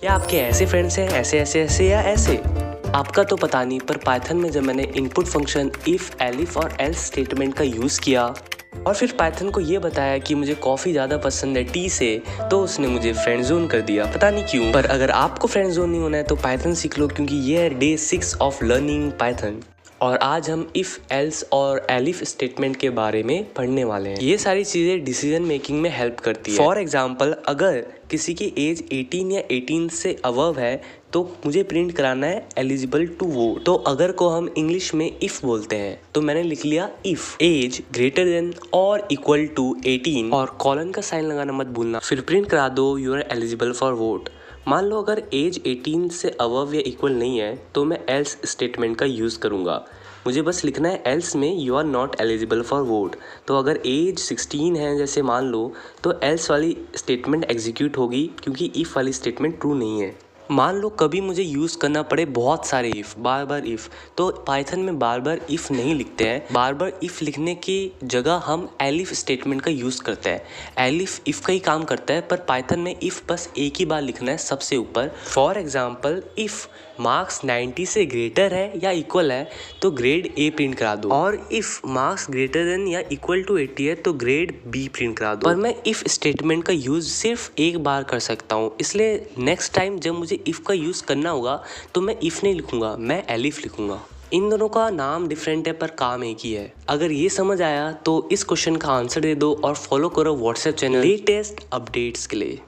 क्या आपके ऐसे फ्रेंड्स हैं ऐसे ऐसे ऐसे या ऐसे? आपका तो पता नहीं, पर पाइथन में जब मैंने इनपुट फंक्शन इफ, एलिफ और एल्स स्टेटमेंट का यूज़ किया और फिर पाइथन को ये बताया कि मुझे कॉफ़ी ज़्यादा पसंद है टी से, तो उसने मुझे फ्रेंड जोन कर दिया, पता नहीं क्यों। पर अगर आपको फ्रेंड जोन नहीं होना है तो पाइथन सीख लो, क्योंकि ये है डे 6 ऑफ लर्निंग पाइथन। और आज हम इफ़, एल्स और एलिफ स्टेटमेंट के बारे में पढ़ने वाले हैं। ये सारी चीज़ें डिसीजन मेकिंग में हेल्प करती है। फॉर एग्जांपल, अगर किसी की एज 18 या 18 से अबव है तो मुझे प्रिंट कराना है एलिजिबल टू वोट। तो अगर को हम इंग्लिश में इफ़ बोलते हैं तो मैंने लिख लिया इफ़ एज ग्रेटर देन और इक्वल टू 18 और कॉलन का साइन लगाना मत भूलना, फिर प्रिंट करा दो you are eligible for vote. मान लो अगर एज 18 से अबव या इक्वल नहीं है तो मैं एल्स स्टेटमेंट का यूज़ करूँगा। मुझे बस लिखना है एल्स में you are not eligible for vote. तो अगर एज 16 है जैसे मान लो, तो एल्स वाली स्टेटमेंट एग्जीक्यूट होगी क्योंकि इफ़ वाली स्टेटमेंट ट्रू नहीं है। मान लो कभी मुझे यूज़ करना पड़े बहुत सारे इफ़, बार बार इफ़, तो पाइथन में बार बार इफ़ नहीं लिखते हैं। बार बार इफ़ लिखने की जगह हम एलिफ स्टेटमेंट का यूज़ करते हैं। एलिफ इफ़ का ही काम करता है, पर पाइथन में इफ़ बस एक ही बार लिखना है सबसे ऊपर। फॉर एग्जाम्पल, इफ़ मार्क्स 90 से ग्रेटर है या इक्वल है तो ग्रेड ए प्रिंट करा दो, और इफ़ मार्क्स ग्रेटर देन या इक्वल टू 80 है तो ग्रेड बी प्रिंट करा दो। पर मैं इफ़ स्टेटमेंट का यूज़ सिर्फ एक बार कर सकता हूँ, इसलिए नेक्स्ट टाइम जब मुझे इफ़ का यूज़ करना होगा तो मैं इफ़ नहीं लिखूंगा, मैं एलिफ लिखूंगा। इन दोनों का नाम डिफरेंट है पर काम एक ही है। अगर ये समझ आया तो इस क्वेश्चन का आंसर दे दो और फॉलो करो व्हाट्सएप चैनल लेटेस्ट अपडेट्स के लिए।